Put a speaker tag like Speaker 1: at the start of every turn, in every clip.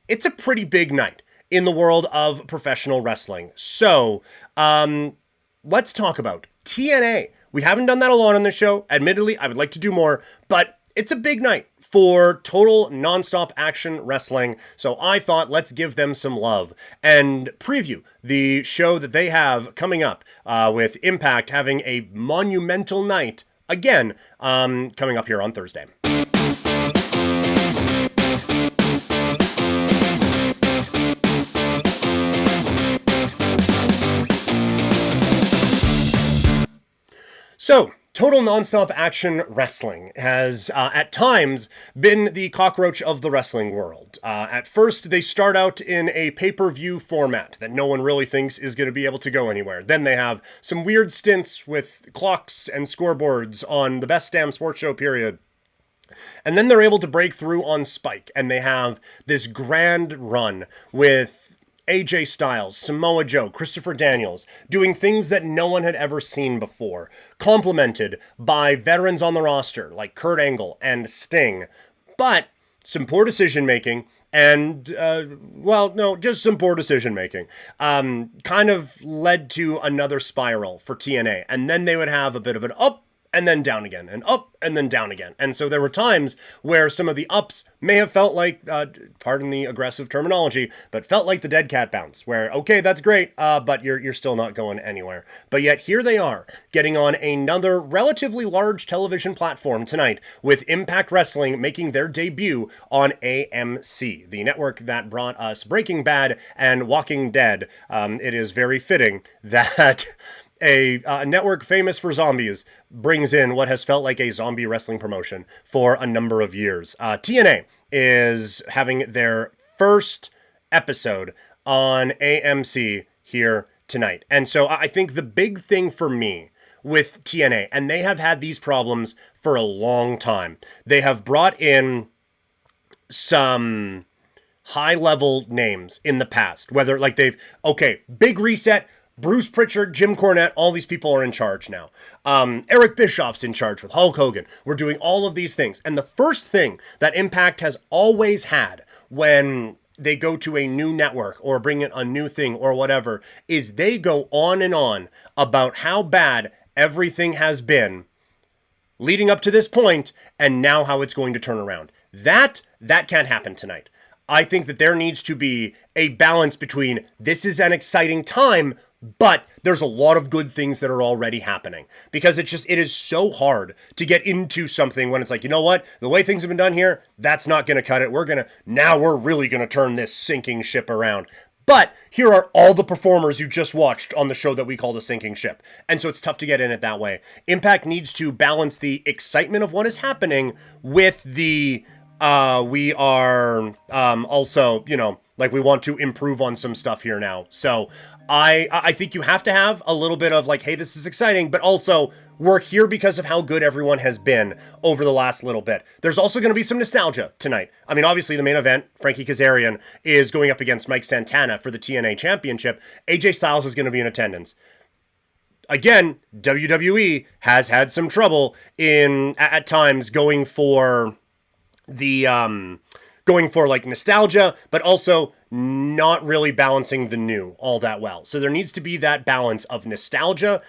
Speaker 1: it's a pretty big night in the world of professional wrestling. So, let's talk about TNA. We haven't done that a lot on this show. Admittedly, I would like to do more, but it's a big night for total nonstop action wrestling. So I thought let's give them some love and preview the show that they have coming up with Impact having a monumental night again coming up here on Thursday. So, total nonstop action wrestling has, at times, been the cockroach of the wrestling world. At first, they start out in a pay-per-view format that no one really thinks is going to be able to go anywhere. Then they have some weird stints with clocks and scoreboards on the best damn sports show period. And then they're able to break through on Spike, and they have this grand run with AJ Styles, Samoa Joe, Christopher Daniels, doing things that no one had ever seen before, complemented by veterans on the roster like Kurt Angle and Sting, but some poor decision-making and, just some poor decision-making, kind of led to another spiral for TNA, and then they would have a bit of an up and then down again, and up, and then down again. And so there were times where some of the ups may have felt like, pardon the aggressive terminology, but felt like the dead cat bounce, where, okay, that's great, but you're still not going anywhere. But yet here they are, getting on another relatively large television platform tonight, with Impact Wrestling making their debut on AMC, the network that brought us Breaking Bad and Walking Dead. It is very fitting that a network famous for zombies brings in what has felt like a zombie wrestling promotion for a number of years. TNA is having their first episode on AMC here tonight. And so I think the big thing for me with TNA, and they have had these problems for a long time, they have brought in some high-level names in the past, whether like big reset, Bruce Pritchard, Jim Cornette, all these people are in charge now. Eric Bischoff's in charge with Hulk Hogan. We're doing all of these things. And the first thing that Impact has always had when they go to a new network or bring in a new thing or whatever is they go on and on about how bad everything has been leading up to this point and now how it's going to turn around. That can't happen tonight. I think that there needs to be a balance between this is an exciting time, but there's a lot of good things that are already happening, because it is so hard to get into something when it's like, you know what, the way things have been done here, that's not going to cut it. We're really going to turn this sinking ship around. But here are all the performers you just watched on the show that we call The Sinking Ship. And so it's tough to get in it that way. Impact needs to balance the excitement of what is happening with the we are also, we want to improve on some stuff here now. So I think you have to have a little bit of like, hey, this is exciting, but also we're here because of how good everyone has been over the last little bit. There's also going to be some nostalgia tonight. I mean, obviously the main event, Frankie Kazarian, is going up against Mike Santana for the TNA Championship. AJ Styles is going to be in attendance. Again, WWE has had some trouble at times going for like nostalgia, but also not really balancing the new all that well. So there needs to be that balance of nostalgia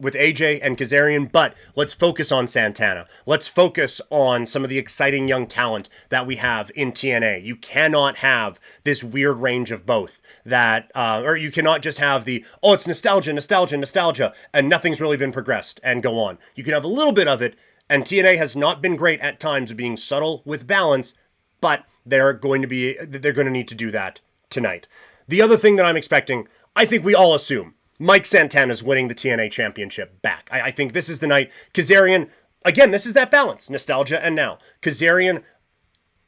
Speaker 1: with AJ and Kazarian, but let's focus on Santana. Let's focus on some of the exciting young talent that we have in TNA. You cannot have this weird range of both or you cannot just have it's nostalgia, and nothing's really been progressed and go on. You can have a little bit of it. And TNA has not been great at times being subtle with balance, but they're going to need to do that tonight. The other thing that I'm expecting, I think we all assume, Mike Santana's winning the TNA Championship back. I think this is the night. Kazarian, again, this is that balance, nostalgia and now. Kazarian,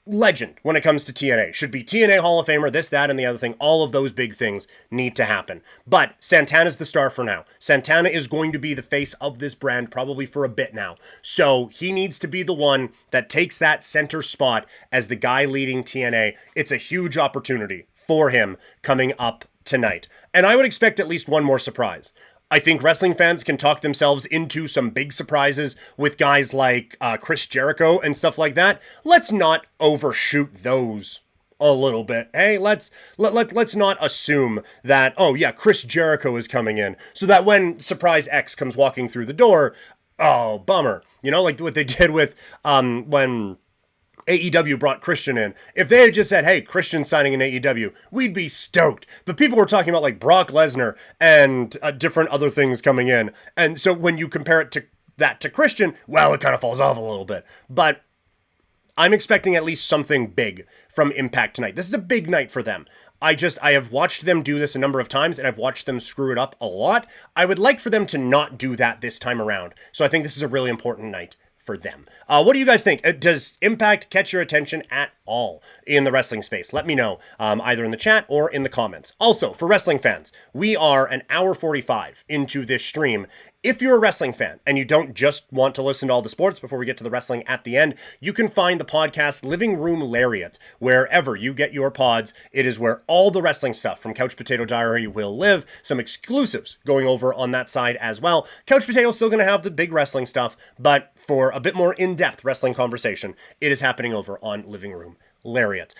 Speaker 1: legend when it comes to TNA. Should be TNA Hall of Famer, this, that, and the other thing. All of those big things need to happen. But Santana's the star for now. Santana is going to be the face of this brand probably for a bit now. So he needs to be the one that takes that center spot as the guy leading TNA. It's a huge opportunity for him coming up tonight. And I would expect at least one more surprise. I think wrestling fans can talk themselves into some big surprises with guys like Chris Jericho and stuff like that. Let's not overshoot those a little bit. Hey, let's not assume that, oh yeah, Chris Jericho is coming in, so that when Surprise X comes walking through the door, oh, bummer. You know, like what they did with when AEW brought Christian in. If they had just said, hey, Christian's signing in AEW, we'd be stoked. But people were talking about like Brock Lesnar and different other things coming in. And so when you compare it to that to Christian, well, it kind of falls off a little bit. But I'm expecting at least something big from Impact tonight. This is a big night for them. I have watched them do this a number of times, and I've watched them screw it up a lot. I would like for them to not do that this time around. So I think this is a really important night for them. What do you guys think? Does Impact catch your attention at all in the wrestling space? Let me know, either in the chat or in the comments. Also, for wrestling fans, we are an hour 45 into this stream. If you're a wrestling fan and you don't just want to listen to all the sports before we get to the wrestling at the end, you can find the podcast Living Room Lariat wherever you get your pods. It is where all the wrestling stuff from Couch Potato Diary will live. Some exclusives going over on that side as well. Couch Potato's still going to have the big wrestling stuff, but for a bit more in-depth wrestling conversation, it is happening over on Living Room Lariat.